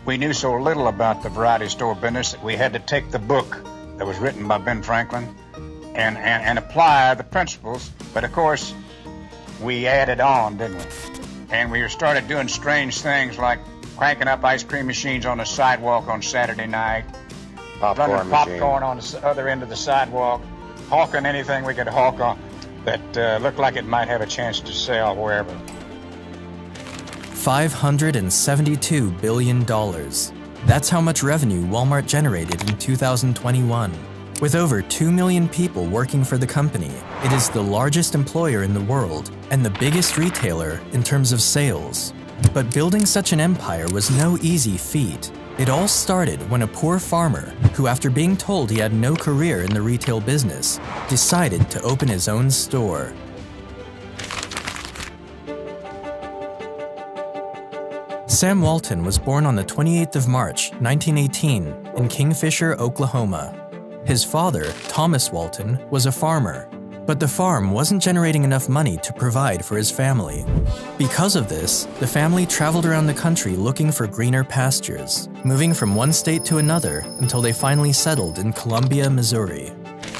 We knew so little about the variety store business that we had to take the book that was written by Ben Franklin and apply the principles. But of course, we added on, didn't we? And we started doing strange things like cranking up ice cream machines on the sidewalk on Saturday night, running popcorn on the other end of the sidewalk, hawking anything we could hawk on that looked like it might have a chance to sell wherever. $572 billion. That's how much revenue Walmart generated in 2021. With over 2 million people working for the company, it is the largest employer in the world and the biggest retailer in terms of sales. But building such an empire was no easy feat. It all started when a poor farmer, who after being told he had no career in the retail business, decided to open his own store. Sam Walton was born on the 28th of March, 1918, in Kingfisher, Oklahoma. His father, Thomas Walton, was a farmer, but the farm wasn't generating enough money to provide for his family. Because of this, the family traveled around the country looking for greener pastures, moving from one state to another until they finally settled in Columbia, Missouri.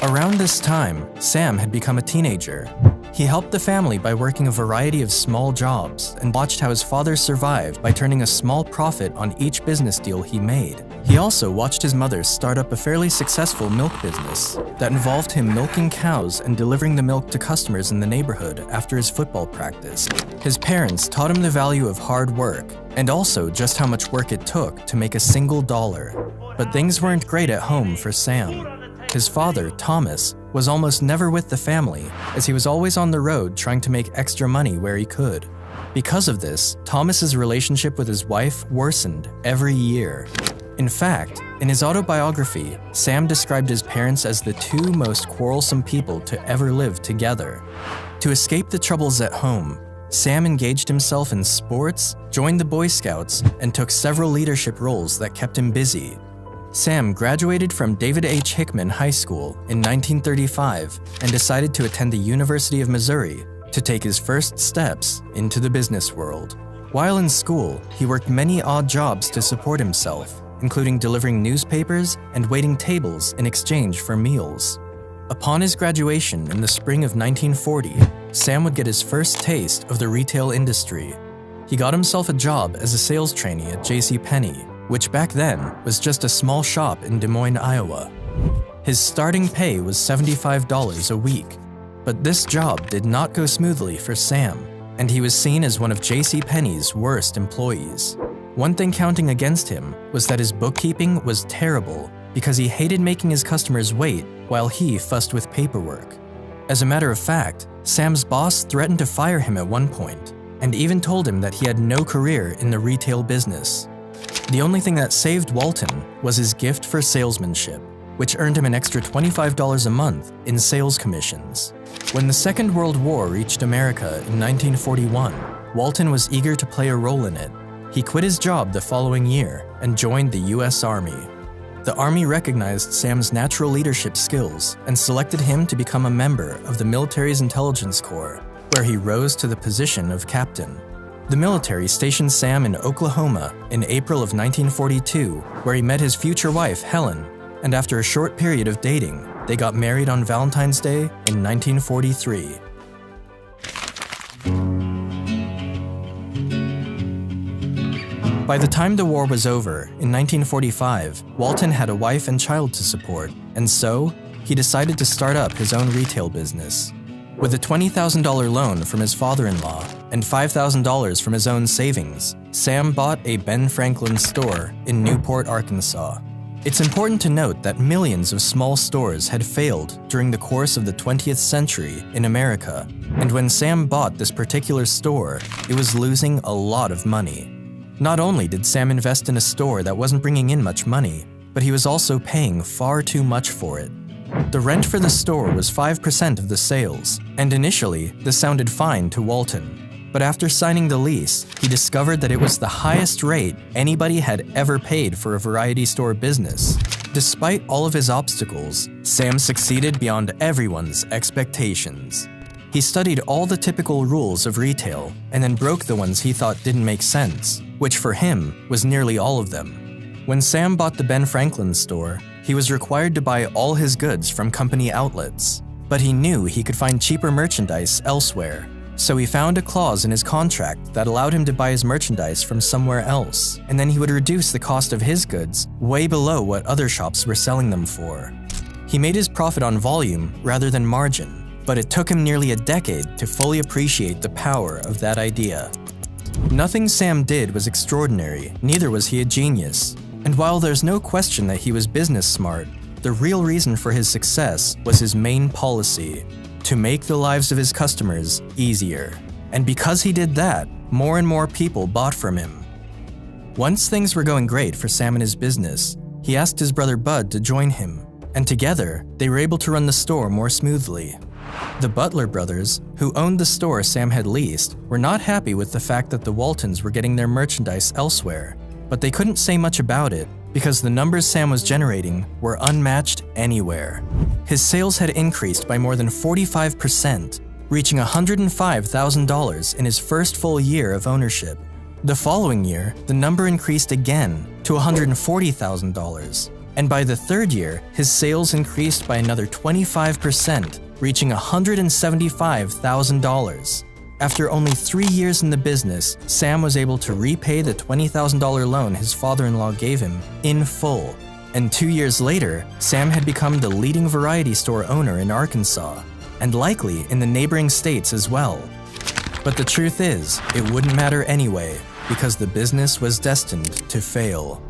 Around this time, Sam had become a teenager. He helped the family by working a variety of small jobs and watched how his father survived by turning a small profit on each business deal he made. He also watched his mother start up a fairly successful milk business that involved him milking cows and delivering the milk to customers in the neighborhood after his football practice. His parents taught him the value of hard work and also just how much work it took to make a single dollar. But things weren't great at home for Sam. His father, Thomas, was almost never with the family, as he was always on the road trying to make extra money where he could. Because of this, Thomas's relationship with his wife worsened every year. In fact, in his autobiography, Sam described his parents as the two most quarrelsome people to ever live together. To escape the troubles at home, Sam engaged himself in sports, joined the Boy Scouts, and took several leadership roles that kept him busy. Sam graduated from David H. Hickman High School in 1935 and decided to attend the University of Missouri to take his first steps into the business world. While in school, he worked many odd jobs to support himself, including delivering newspapers and waiting tables in exchange for meals. Upon his graduation in the spring of 1940, Sam would get his first taste of the retail industry. He got himself a job as a sales trainee at JCPenney, which back then was just a small shop in Des Moines, Iowa. His starting pay was $75 a week, but this job did not go smoothly for Sam, and he was seen as one of JCPenney's worst employees. One thing counting against him was that his bookkeeping was terrible because he hated making his customers wait while he fussed with paperwork. As a matter of fact, Sam's boss threatened to fire him at one point, and even told him that he had no career in the retail business. The only thing that saved Walton was his gift for salesmanship, which earned him an extra $25 a month in sales commissions. When the Second World War reached America in 1941, Walton was eager to play a role in it. He quit his job the following year and joined the U.S. Army. The Army recognized Sam's natural leadership skills and selected him to become a member of the military's intelligence corps, where he rose to the position of captain. The military stationed Sam in Oklahoma in April of 1942, where he met his future wife, Helen, and after a short period of dating, they got married on Valentine's Day in 1943. By the time the war was over, in 1945, Walton had a wife and child to support, and so he decided to start up his own retail business. With a $20,000 loan from his father-in-law and $5,000 from his own savings, Sam bought a Ben Franklin store in Newport, Arkansas. It's important to note that millions of small stores had failed during the course of the 20th century in America, and when Sam bought this particular store, it was losing a lot of money. Not only did Sam invest in a store that wasn't bringing in much money, but he was also paying far too much for it. The rent for the store was 5% of the sales, and initially, this sounded fine to Walton. But after signing the lease, he discovered that it was the highest rate anybody had ever paid for a variety store business. Despite all of his obstacles, Sam succeeded beyond everyone's expectations. He studied all the typical rules of retail and then broke the ones he thought didn't make sense, which for him was nearly all of them. When Sam bought the Ben Franklin store, he was required to buy all his goods from company outlets, but he knew he could find cheaper merchandise elsewhere. So he found a clause in his contract that allowed him to buy his merchandise from somewhere else, and then he would reduce the cost of his goods way below what other shops were selling them for. He made his profit on volume rather than margin, but it took him nearly a decade to fully appreciate the power of that idea. Nothing Sam did was extraordinary, neither was he a genius. And while there's no question that he was business smart, the real reason for his success was his main policy: to make the lives of his customers easier. And because he did that, more and more people bought from him. Once things were going great for Sam and his business, he asked his brother Bud to join him, and together, they were able to run the store more smoothly. The Butler brothers, who owned the store Sam had leased, were not happy with the fact that the Waltons were getting their merchandise elsewhere, but they couldn't say much about it because the numbers Sam was generating were unmatched anywhere. His sales had increased by more than 45%, reaching $105,000 in his first full year of ownership. The following year, the number increased again to $140,000, and by the third year, his sales increased by another 25%, reaching $175,000. After only 3 years in the business, Sam was able to repay the $20,000 loan his father-in-law gave him in full. And 2 years later, Sam had become the leading variety store owner in Arkansas, and likely in the neighboring states as well. But the truth is, it wouldn't matter anyway, because the business was destined to fail.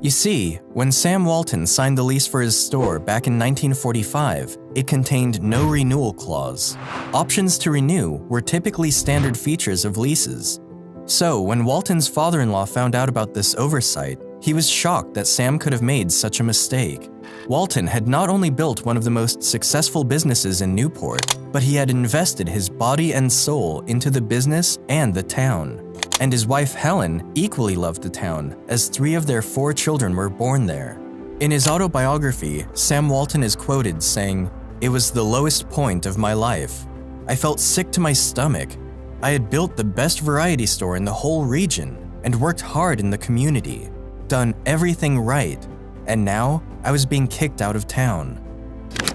You see, when Sam Walton signed the lease for his store back in 1945, it contained no renewal clause. Options to renew were typically standard features of leases. So, when Walton's father-in-law found out about this oversight, he was shocked that Sam could have made such a mistake. Walton had not only built one of the most successful businesses in Newport, but he had invested his body and soul into the business and the town. And his wife Helen equally loved the town, as 3 of their 4 children were born there. In his autobiography, Sam Walton is quoted saying, "It was the lowest point of my life. I felt sick to my stomach. I had built the best variety store in the whole region and worked hard in the community, done everything right, and now I was being kicked out of town."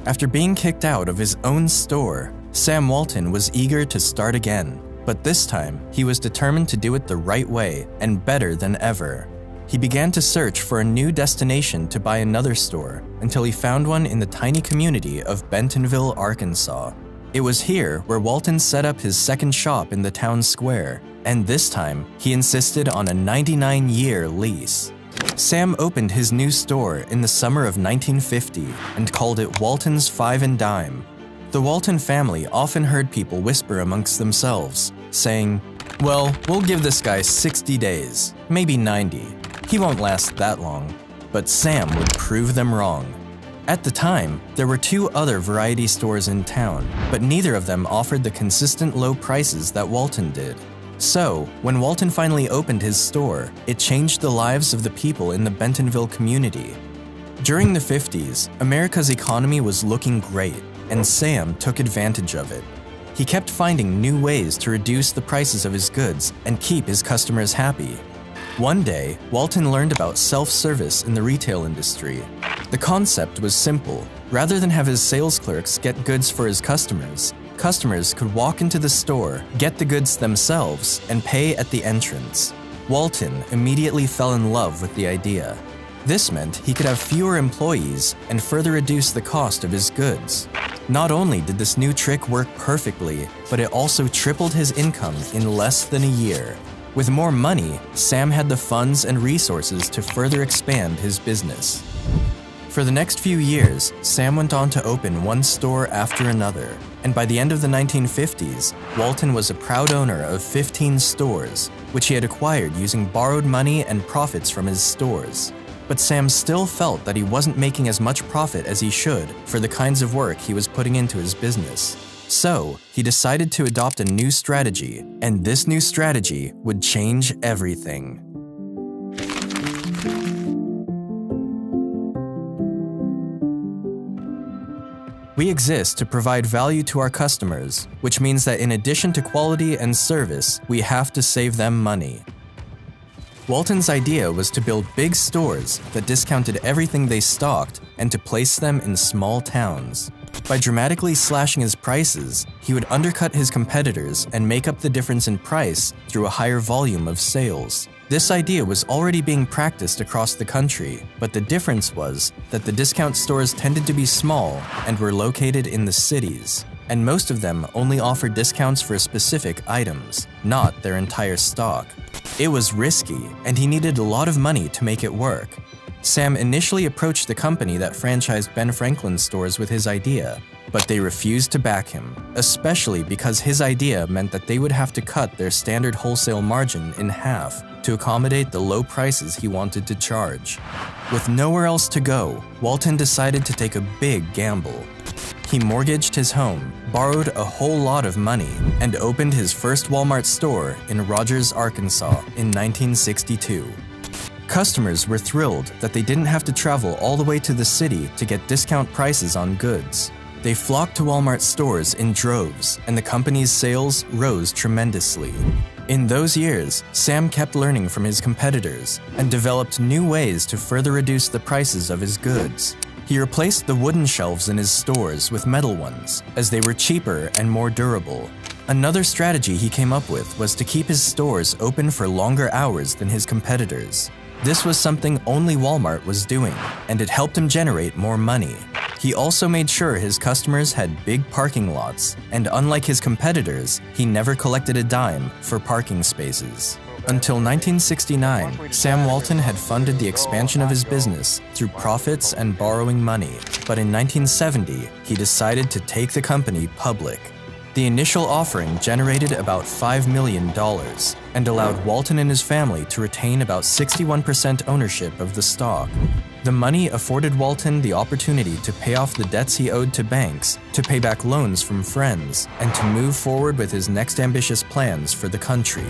After being kicked out of his own store, Sam Walton was eager to start again. But this time, he was determined to do it the right way and better than ever. He began to search for a new destination to buy another store until he found one in the tiny community of Bentonville, Arkansas. It was here where Walton set up his second shop in the town square, and this time, he insisted on a 99-year lease. Sam opened his new store in the summer of 1950 and called it Walton's Five and Dime. The Walton family often heard people whisper amongst themselves, saying, "Well, we'll give this guy 60 days, maybe 90. He won't last that long." But Sam would prove them wrong. At the time, there were 2 other variety stores in town, but neither of them offered the consistent low prices that Walton did. So, when Walton finally opened his store, it changed the lives of the people in the Bentonville community. During the 50s, America's economy was looking great, and Sam took advantage of it. He kept finding new ways to reduce the prices of his goods and keep his customers happy. One day, Walton learned about self-service in the retail industry. The concept was simple. Rather than have his sales clerks get goods for his customers, customers could walk into the store, get the goods themselves, and pay at the entrance. Walton immediately fell in love with the idea. This meant he could have fewer employees and further reduce the cost of his goods. Not only did this new trick work perfectly, but it also tripled his income in less than a year. With more money, Sam had the funds and resources to further expand his business. For the next few years, Sam went on to open one store after another, and by the end of the 1950s, Walton was a proud owner of 15 stores, which he had acquired using borrowed money and profits from his stores. But Sam still felt that he wasn't making as much profit as he should for the kinds of work he was putting into his business. So, he decided to adopt a new strategy, and this new strategy would change everything. We exist to provide value to our customers, which means that in addition to quality and service, we have to save them money. Walton's idea was to build big stores that discounted everything they stocked and to place them in small towns. By dramatically slashing his prices, he would undercut his competitors and make up the difference in price through a higher volume of sales. This idea was already being practiced across the country, but the difference was that the discount stores tended to be small and were located in the cities, and most of them only offered discounts for specific items, not their entire stock. It was risky, and he needed a lot of money to make it work. Sam initially approached the company that franchised Ben Franklin stores with his idea, but they refused to back him, especially because his idea meant that they would have to cut their standard wholesale margin in half to accommodate the low prices he wanted to charge. With nowhere else to go, Walton decided to take a big gamble. He mortgaged his home, borrowed a whole lot of money, and opened his first Walmart store in Rogers, Arkansas in 1962. Customers were thrilled that they didn't have to travel all the way to the city to get discount prices on goods. They flocked to Walmart stores in droves, and the company's sales rose tremendously. In those years, Sam kept learning from his competitors and developed new ways to further reduce the prices of his goods. He replaced the wooden shelves in his stores with metal ones, as they were cheaper and more durable. Another strategy he came up with was to keep his stores open for longer hours than his competitors. This was something only Walmart was doing, and it helped him generate more money. He also made sure his customers had big parking lots, and unlike his competitors, he never collected a dime for parking spaces. Until 1969, Sam Walton had funded the expansion of his business through profits and borrowing money, but in 1970, he decided to take the company public. The initial offering generated about $5 million and allowed Walton and his family to retain about 61% ownership of the stock. The money afforded Walton the opportunity to pay off the debts he owed to banks, to pay back loans from friends, and to move forward with his next ambitious plans for the country.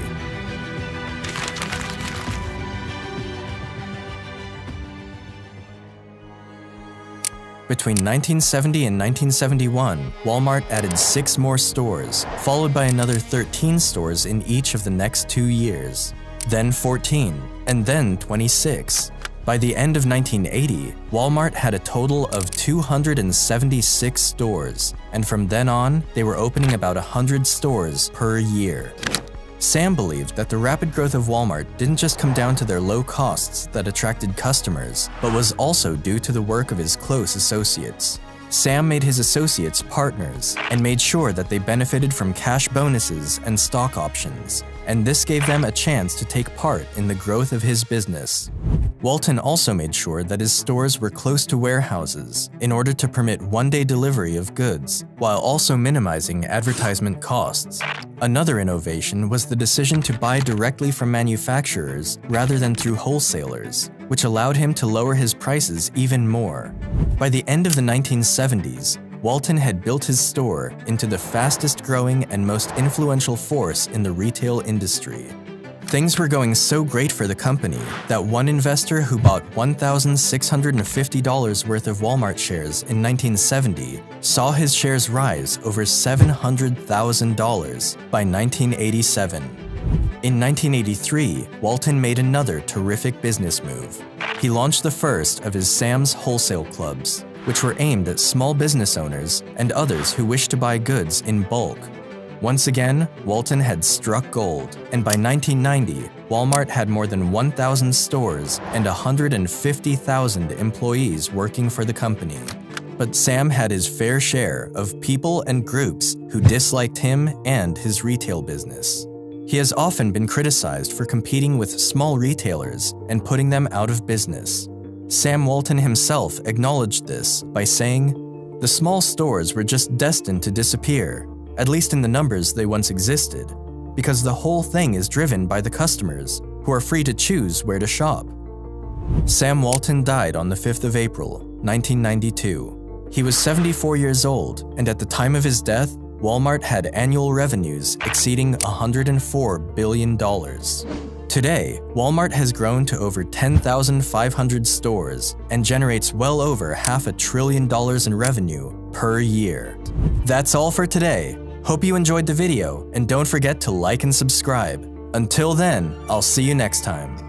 Between 1970 and 1971, Walmart added 6 more stores, followed by another 13 stores in each of the next 2 years, then 14, and then 26. By the end of 1980, Walmart had a total of 276 stores, and from then on, they were opening about 100 stores per year. Sam believed that the rapid growth of Walmart didn't just come down to their low costs that attracted customers, but was also due to the work of his close associates. Sam made his associates partners and made sure that they benefited from cash bonuses and stock options, and this gave them a chance to take part in the growth of his business. Walton also made sure that his stores were close to warehouses in order to permit one-day delivery of goods, while also minimizing advertisement costs. Another innovation was the decision to buy directly from manufacturers rather than through wholesalers, which allowed him to lower his prices even more. By the end of the 1970s, Walton had built his store into the fastest-growing and most influential force in the retail industry. Things were going so great for the company that one investor who bought $1,650 worth of Walmart shares in 1970 saw his shares rise over $700,000 by 1987. In 1983, Walton made another terrific business move. He launched the first of his Sam's Wholesale Clubs, which were aimed at small business owners and others who wished to buy goods in bulk. Once again, Walton had struck gold, and by 1990, Walmart had more than 1,000 stores and 150,000 employees working for the company. But Sam had his fair share of people and groups who disliked him and his retail business. He has often been criticized for competing with small retailers and putting them out of business. Sam Walton himself acknowledged this by saying, "The small stores were just destined to disappear, at least in the numbers they once existed, because the whole thing is driven by the customers, who are free to choose where to shop." Sam Walton died on the 5th of April, 1992. He was 74 years old, and at the time of his death, Walmart had annual revenues exceeding $104 billion. Today, Walmart has grown to over 10,500 stores and generates well over $500 billion in revenue per year. That's all for today. Hope you enjoyed the video, and don't forget to like and subscribe. Until then, I'll see you next time.